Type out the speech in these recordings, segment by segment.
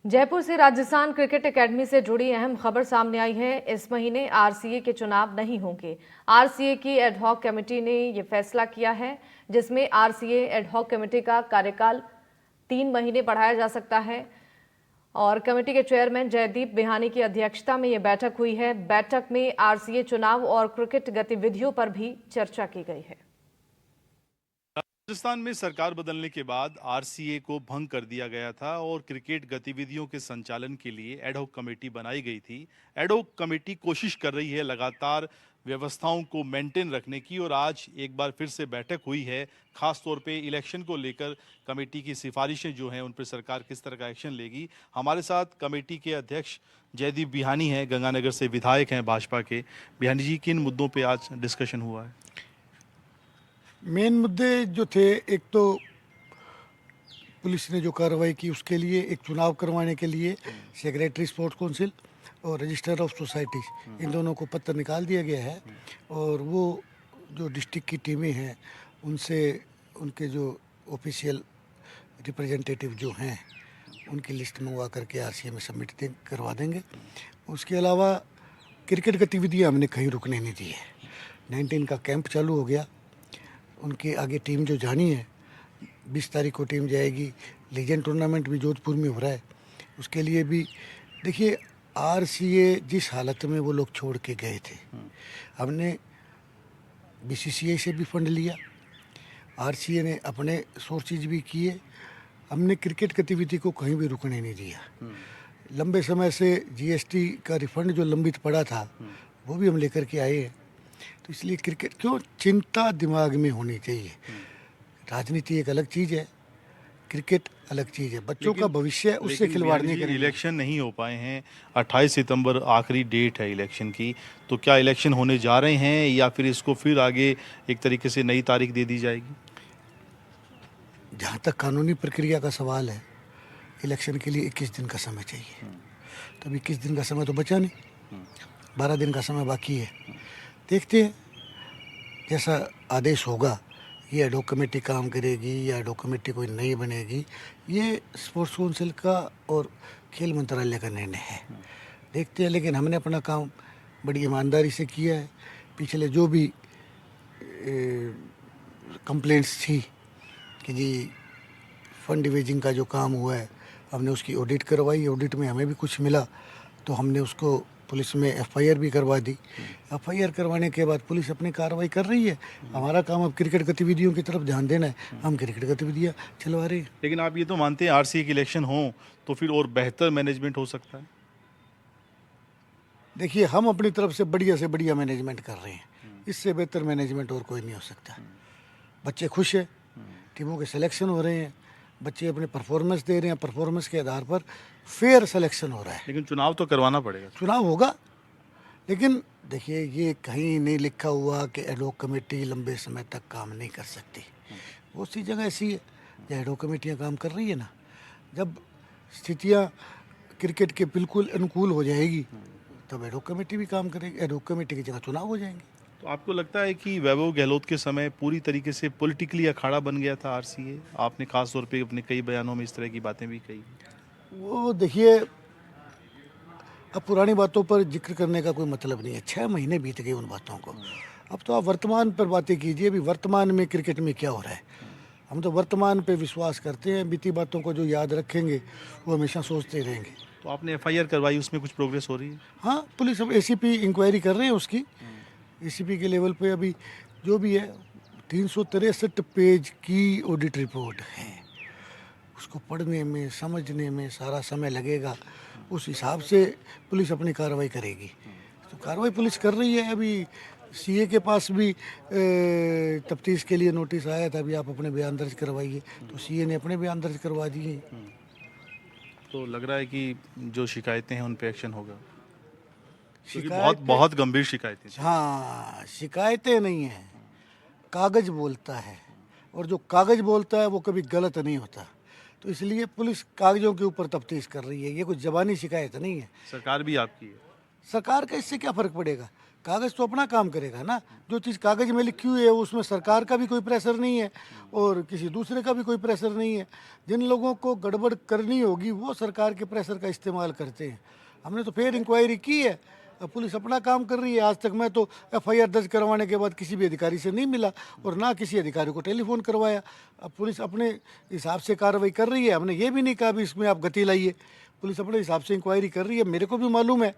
जयपुर से Rajasthan cricket academy से जुड़ी अहम खबर सामने आई है। इस महीने आरसीए के चुनाव नहीं होंगे। आरसीए की एडहॉक कमेटी ने यह फैसला किया है, जिसमें आरसीए एडहॉक कमेटी का कार्यकाल 3 महीने बढ़ाया जा सकता है। और कमेटी के चेयरमैन जयदीप बिहानी की अध्यक्षता में यह बैठक हुई है। बैठक में आरसीए चुनाव और क्रिकेट गतिविधियों पर भी चर्चा की गई है। राजस्थान में सरकार बदलने के बाद आरसीए को भंग कर दिया गया था और क्रिकेट गतिविधियों के संचालन के लिए एडहॉक कमेटी बनाई गई थी। एडहॉक कमेटी कोशिश कर रही है लगातार व्यवस्थाओं को मेंटेन रखने की, और आज एक बार फिर से बैठक हुई है। खास तौर पे इलेक्शन को लेकर कमेटी की सिफारिशें जो हैं उन पर सरकार किस तरह का एक्शन लेगी। हमारे साथ कमेटी के अध्यक्ष जयदीप बिहानी हैं, गंगानगर से विधायक हैं भाजपा के। बिहानी जी, किन मुद्दों पर आज डिस्कशन हुआ है? मेन मुद्दे जो थे, एक तो पुलिस ने जो कार्रवाई की उसके लिए, एक चुनाव करवाने के लिए सेक्रेटरी स्पोर्ट्स काउंसिल और रजिस्टर ऑफ सोसाइटीज, इन दोनों को पत्र निकाल दिया गया है। और वो जो डिस्ट्रिक्ट की टीमें हैं उनसे उनके जो ऑफिशियल रिप्रेजेंटेटिव जो हैं उनकी लिस्ट मंगवा करके आरसीए में सबमिट करवा देंगे। उसके अलावा क्रिकेट गतिविधियाँ हमने कहीं रुकने नहीं दी है। 19 का कैंप चालू हो गया, उनके आगे टीम जो जानी है 20 तारीख को टीम जाएगी। लीजेंड टूर्नामेंट भी जोधपुर में हो रहा है, उसके लिए भी देखिए आरसीए जिस हालत में वो लोग छोड़ के गए थे, हमने बीसीसीआई से भी फंड लिया, आरसीए ने अपने सोर्सेज भी किए, हमने क्रिकेट गतिविधि को कहीं भी रुकने नहीं दिया। लंबे समय से जीएसटी का रिफंड जो लंबित पड़ा था वो भी हम लेकर के आए हैं। तो इसलिए क्रिकेट क्यों चिंता दिमाग में होनी चाहिए। राजनीति एक अलग चीज़ है, क्रिकेट अलग चीज़ है। बच्चों का भविष्य उससे खिलवाड़ नहीं करेंगे। इलेक्शन नहीं हो पाए हैं, 28 सितंबर आखिरी डेट है इलेक्शन की, तो क्या इलेक्शन होने जा रहे हैं या फिर इसको फिर आगे एक तरीके से नई तारीख दे दी जाएगी? जहाँ तक कानूनी प्रक्रिया का सवाल है, इलेक्शन के लिए 21 दिन का समय चाहिए। तो अभी 21 दिन का समय तो बचा नहीं, 12 दिन का समय बाकी है। देखते हैं जैसा आदेश होगा, ये एडहॉक कमेटी काम करेगी या एडहॉक कमेटी कोई नई बनेगी, ये स्पोर्ट्स काउंसिल का और खेल मंत्रालय का निर्णय है। देखते हैं, लेकिन हमने अपना काम बड़ी ईमानदारी से किया है। पिछले जो भी कंप्लेंट्स थी कि जी फंड रेजिंग का जो काम हुआ है, हमने उसकी ऑडिट करवाई। ऑडिट में हमें भी कुछ मिला तो हमने उसको पुलिस में एफआईआर भी करवा दी। एफआईआर करवाने के बाद पुलिस अपनी कार्रवाई कर रही है। हमारा काम अब क्रिकेट गतिविधियों की तरफ ध्यान देना है, हम क्रिकेट गतिविधियां चलवा रहे हैं। लेकिन आप ये तो मानते हैं आरसीए के इलेक्शन हो तो फिर और बेहतर मैनेजमेंट हो सकता है? देखिए, हम अपनी तरफ से बढ़िया मैनेजमेंट कर रहे हैं, इससे बेहतर मैनेजमेंट और कोई नहीं हो सकता। बच्चे खुश हैं, टीमों के सिलेक्शन हो रहे हैं, बच्चे अपने परफॉर्मेंस दे रहे हैं, परफॉर्मेंस के आधार पर फेयर सिलेक्शन हो रहा है। लेकिन चुनाव तो करवाना पड़ेगा। चुनाव होगा, लेकिन देखिए ये कहीं नहीं लिखा हुआ कि एडहॉक कमेटी लंबे समय तक काम नहीं कर सकती। बहुत सी जगह ऐसी है जहाँ एडहॉक कमेटियाँ काम कर रही है ना। जब स्थितियाँ क्रिकेट के बिल्कुल अनुकूल हो जाएगी तब एडहॉक कमेटी भी काम करेगी, एडहॉक कमेटी की जगह चुनाव हो जाएंगे। तो आपको लगता है कि वैभव गहलोत के समय पूरी तरीके से पॉलिटिकली अखाड़ा बन गया था आरसीए? आपने खास तौर पे अपने कई बयानों में इस तरह की बातें भी कही। वो देखिए, अब पुरानी बातों पर जिक्र करने का कोई मतलब नहीं है। 6 महीने बीत गए उन बातों को। अब तो आप वर्तमान पर बातें कीजिए। अभी वर्तमान में क्रिकेट में क्या हो रहा है, हम तो वर्तमान पे विश्वास करते हैं। बीती बातों को जो याद रखेंगे वो हमेशा सोचते रहेंगे। तो आपने एफआईआर करवाई, उसमें कुछ प्रोग्रेस हो रही है? हाँ, पुलिस अब एसीपी इंक्वायरी कर रहे हैं उसकी। एसीपी के लेवल पे अभी जो भी है 363 पेज की ऑडिट रिपोर्ट है, उसको पढ़ने में समझने में सारा समय लगेगा। उस हिसाब से पुलिस अपनी कार्रवाई करेगी। तो कार्रवाई पुलिस कर रही है। अभी सीए के पास भी तफ्तीश के लिए नोटिस आया था, अभी आप अपने बयान दर्ज करवाइए, तो सीए ने अपने बयान दर्ज करवा दिए। तो लग रहा है कि जो शिकायतें हैं उन पे एक्शन होगा, क्योंकि शिकायतें बहुत गंभीर शिकायतें थी। हाँ, शिकायतें नहीं हैं, कागज बोलता है, और जो कागज बोलता है वो कभी गलत नहीं होता। तो इसलिए पुलिस कागजों के ऊपर तफ्तीश कर रही है, ये कुछ ज़बानी शिकायत नहीं है। सरकार भी आपकी है। सरकार का इससे क्या फ़र्क पड़ेगा? कागज़ तो अपना काम करेगा ना। जो चीज़ कागज़ में लिखी हुई है उसमें सरकार का भी कोई प्रेशर नहीं है और किसी दूसरे का भी कोई प्रेशर नहीं है। जिन लोगों को गड़बड़ करनी होगी वो सरकार के प्रेशर का इस्तेमाल करते हैं। हमने तो फिर इंक्वायरी की है, अब पुलिस अपना काम कर रही है। आज तक मैं तो एफआईआर दर्ज करवाने के बाद किसी भी अधिकारी से नहीं मिला और ना किसी अधिकारी को टेलीफोन करवाया। अब पुलिस अपने हिसाब से कार्रवाई कर रही है। हमने ये भी नहीं कहा भी इसमें आप गति लाइए, पुलिस अपने हिसाब से इंक्वायरी कर रही है। मेरे को भी मालूम है,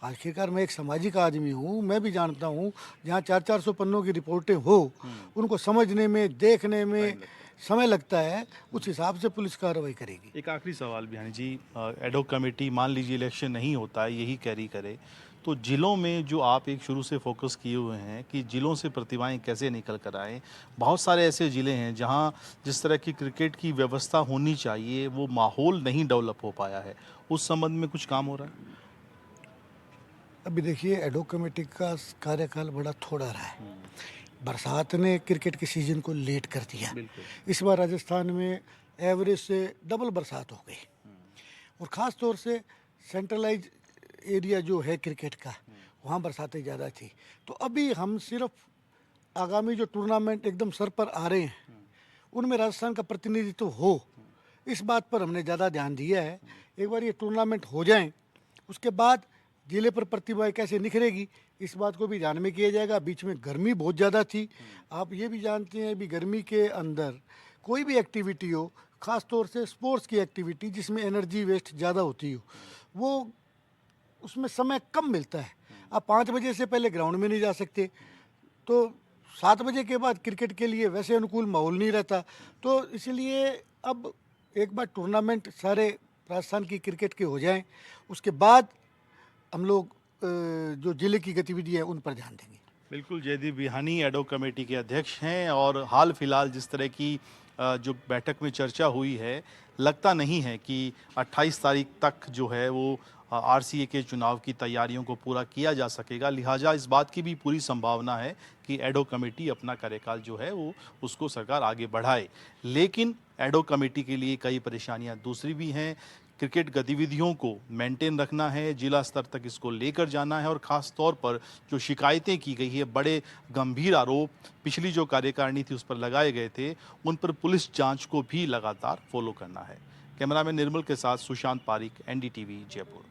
आखिरकार मैं एक सामाजिक आदमी हूँ, मैं भी जानता हूँ जहाँ 400-400 पन्नों की रिपोर्टें हो उनको समझने में, देखने में समय लगता है, उस हिसाब से पुलिस कार्रवाई करेगी। एक आखिरी सवाल बिहानी जी, एडहॉक कमेटी मान लीजिए इलेक्शन नहीं होता है, यही कैरी करे, तो जिलों में जो आप एक शुरू से फोकस किए हुए हैं कि जिलों से प्रतिभाएं कैसे निकल कर आए, बहुत सारे ऐसे ज़िले हैं जहां जिस तरह की क्रिकेट की व्यवस्था होनी चाहिए वो माहौल नहीं डेवलप हो पाया है, उस संबंध में कुछ काम हो रहा है? अभी देखिए, एडहॉक कमेटी का कार्यकाल बड़ा थोड़ा रहा है। बरसात ने क्रिकेट के सीजन को लेट कर दिया। इस बार राजस्थान में एवरेज से डबल बरसात हो गई और ख़ास तौर से सेंट्रलाइज एरिया जो है क्रिकेट का, वहाँ बरसातें ज़्यादा थी। तो अभी हम सिर्फ आगामी जो टूर्नामेंट एकदम सर पर आ रहे हैं उनमें राजस्थान का प्रतिनिधित्व हो, इस बात पर हमने ज़्यादा ध्यान दिया है। एक बार ये टूर्नामेंट हो जाएं, उसके बाद जिले पर प्रतिभा कैसे निखरेगी इस बात को भी ध्यान में किया जाएगा। बीच में गर्मी बहुत ज़्यादा थी, आप ये भी जानते हैं, भी गर्मी के अंदर कोई भी एक्टिविटी हो, ख़ास तौर से स्पोर्ट्स की एक्टिविटी जिसमें एनर्जी वेस्ट ज़्यादा होती हो, वो उसमें समय कम मिलता है। आप 5 बजे से पहले ग्राउंड में नहीं जा सकते, तो 7 बजे के बाद क्रिकेट के लिए वैसे अनुकूल माहौल नहीं रहता। तो इसलिए अब एक बार टूर्नामेंट सारे राजस्थान की क्रिकेट के हो जाएं, उसके बाद हम लोग जो जिले की गतिविधि है उन पर ध्यान देंगे। बिल्कुल, जयदीप बिहानी एडहॉक कमेटी के अध्यक्ष हैं और हाल फिलहाल जिस तरह की जो बैठक में चर्चा हुई है, लगता नहीं है कि 28 तारीख तक जो है वो आरसीए के चुनाव की तैयारियों को पूरा किया जा सकेगा। लिहाजा इस बात की भी पूरी संभावना है कि एडहॉक कमेटी अपना कार्यकाल जो है वो उसको सरकार आगे बढ़ाए। लेकिन एडहॉक कमेटी के लिए कई परेशानियां दूसरी भी हैं। क्रिकेट गतिविधियों को मेंटेन रखना है, जिला स्तर तक इसको लेकर जाना है और ख़ास तौर पर जो शिकायतें की गई है, बड़े गंभीर आरोप पिछली जो कार्यकारिणी थी उस पर लगाए गए थे, उन पर पुलिस जांच को भी लगातार फॉलो करना है। कैमरामैन निर्मल के साथ सुशांत पारिक, एनडीटीवी, जयपुर।